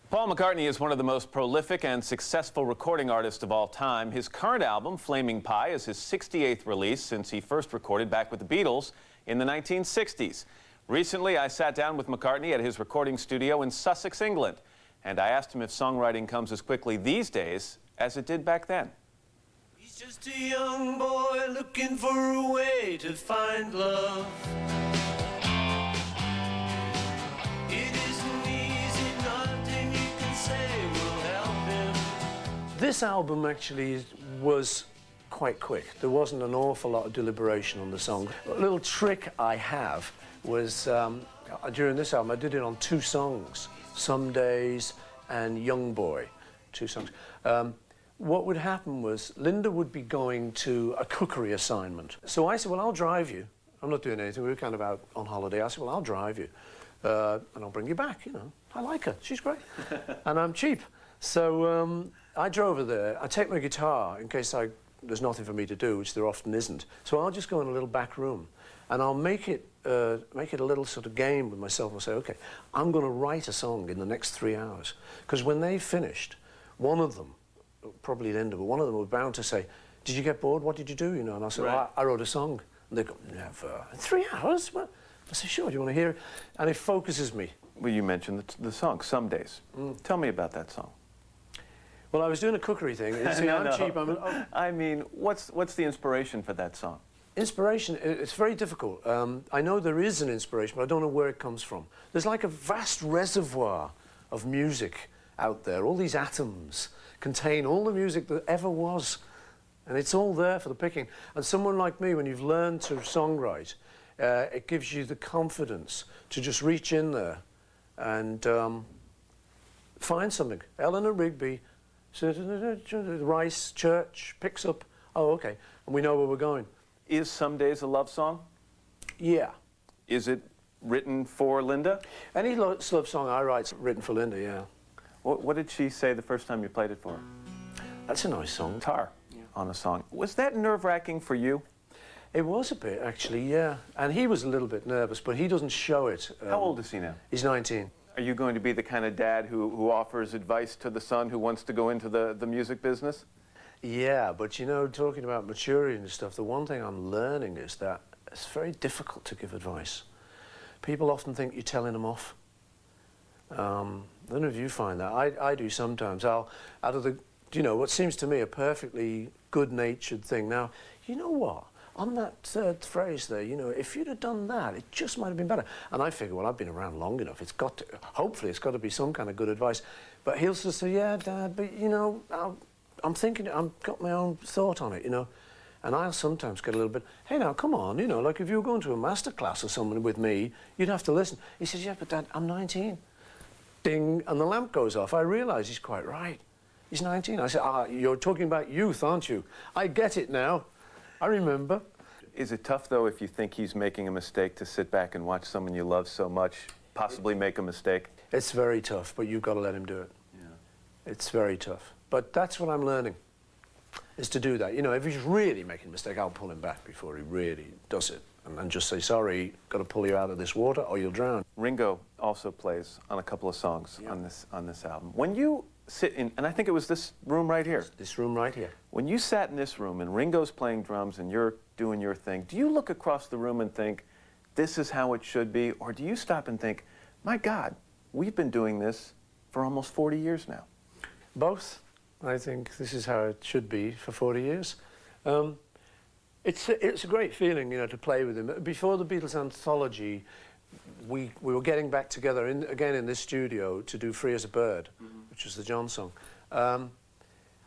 Paul McCartney is one of the most prolific and successful recording artists of all time. His current album, Flaming Pie, is his 68th release since he first recorded back with the Beatles in the 1960s. Recently, I sat down with McCartney at his recording studio in Sussex, England, and I asked him if songwriting comes as quickly these days as it did back then. He's just a young boy looking for a way to find love. This album actually was quite quick. There wasn't an awful lot of deliberation on the song. A little trick I have was, during this album, I did it on 2 songs, Some Days and Young Boy, 2 songs. What would happen was Linda would be going to a cookery assignment. So I said, well, I'll drive you. I'm not doing anything. We were kind of out on holiday. I said, well, I'll drive you, and I'll bring you back, you know. I like her. She's great. And I'm cheap. So I drove her there. I take my guitar in case there's nothing for me to do, which there often isn't. So I'll just go in a little back room, and I'll make it a little sort of game with myself. I'll say, okay, I'm going to write a song in the next 3 hours. Because when they finished, one of them, probably Linda, but one of them was bound to say, did you get bored? What did you do? You know, and I said, right. Well, I wrote a song. And they go, never. 3 hours? Well, I said, sure, do you want to hear it? And it focuses me. Well, you mentioned the song, Some Days. Tell me about that song. Well, I was doing a cookery thing. See, I'm cheap. I mean, what's the inspiration for that song? Inspiration, it's very difficult. I know there is an inspiration, but I don't know where it comes from. There's like a vast reservoir of music out there. All these atoms contain all the music that ever was. And it's all there for the picking. And someone like me, when you've learned to songwrite, it gives you the confidence to just reach in there and find something. Eleanor Rigby, Rice, Church, picks up, oh, okay, and we know where we're going. Is Some Days a love song? Yeah. Is it written for Linda? Any love song I write's written for Linda, yeah. What did she say the first time you played it for her? That's a nice song. Guitar on a song. Was that nerve-wracking for you? It was a bit, actually, yeah. And he was a little bit nervous, but he doesn't show it. How old is he now? He's 19. Are you going to be the kind of dad who offers advice to the son who wants to go into the music business? Yeah, but you know, talking about maturity and stuff, the one thing I'm learning is that it's very difficult to give advice. People often think you're telling them off. I don't know if you find that. I do sometimes. Out of the, you know, what seems to me a perfectly good-natured thing. Now, you know what? On that third phrase there, you know, if you'd have done that, it just might have been better. And I figure, well, I've been around long enough. It's got to, hopefully, it's got to be some kind of good advice. But he'll sort of say, yeah, Dad, but, you know, I'm thinking, I've got my own thought on it, you know. And I'll sometimes get a little bit, hey, now, come on, you know, like if you were going to a master class or something with me, you'd have to listen. He says, yeah, but Dad, I'm 19. Ding, and the lamp goes off. I realise he's quite right. He's 19. I said, you're talking about youth, aren't you? I get it now. I remember. Is it tough, though, if you think he's making a mistake, to sit back and watch someone you love so much possibly make a mistake? It's very tough, but you've got to let him do it. Yeah. It's very tough. But that's what I'm learning, is to do that. You know, if he's really making a mistake, I'll pull him back before he really does it. And just say, sorry, got to pull you out of this water or you'll drown. Ringo also plays on a couple of songs on this album. When you sit in, and I think it was this room right here. This room right here. When you sat in this room and Ringo's playing drums and you're doing your thing, do you look across the room and think, this is how it should be? Or do you stop and think, my God, we've been doing this for almost 40 years now? Both. I think this is how it should be for 40 years. It's a great feeling, you know, to play with him. Before the Beatles anthology, we were getting back together again in this studio to do Free as a Bird, which was the John song.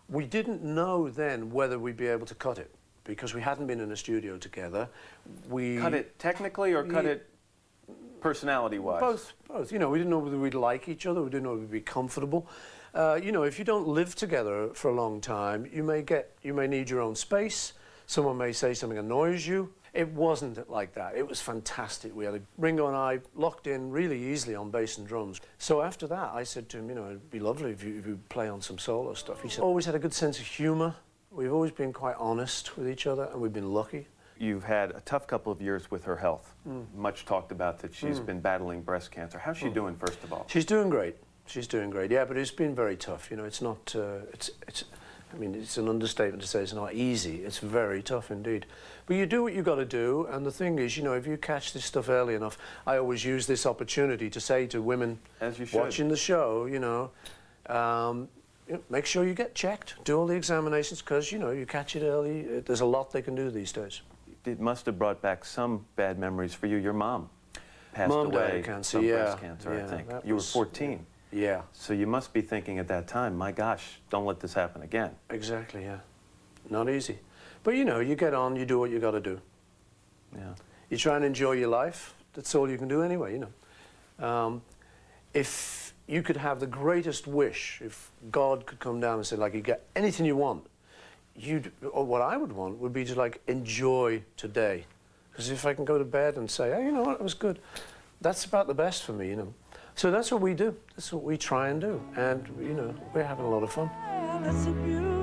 We didn't know then whether we'd be able to cut it, because we hadn't been in a studio together. Cut it technically or cut it personality-wise? Both. You know, we didn't know whether we'd like each other, we didn't know whether we'd be comfortable. You know, if you don't live together for a long time, you may need your own space. Someone may say something annoys you. It wasn't like that. It was fantastic. We had Ringo and I locked in really easily on bass and drums. So after that, I said to him, you know, it'd be lovely if you play on some solo stuff. He said, always had a good sense of humour. We've always been quite honest with each other, and we've been lucky. You've had a tough couple of years with her health. Much talked about that she's been battling breast cancer. How's she doing, first of all? She's doing great. She's doing great. Yeah, but it's been very tough. You know, it's not. I mean, it's an understatement to say it's not easy. It's very tough indeed. But you do what you got to do, and the thing is, you know, if you catch this stuff early enough, I always use this opportunity to say to women As you should. watching the show, you know, make sure you get checked, do all the examinations, because, you know, you catch it early. There's a lot they can do these days. It must have brought back some bad memories for you. Your mom passed away cancer, from yeah, breast cancer, yeah, I think. that You were was- 14. Yeah, So you must be thinking at that time, my gosh, don't let this happen again. exactly, yeah. Not easy. But, you know, you get on, you do what you got to do. Yeah. You try and enjoy your life. That's all you can do anyway, you know. If you could have the greatest wish, if God could come down and say, like, you get anything you want, or what I would want would be to, like, enjoy today. Because if I can go to bed and say, hey, you know what, it was good, that's about the best for me, you know. So that's what we do. That's what we try and do. And, you know, we're having a lot of fun. That's a beautiful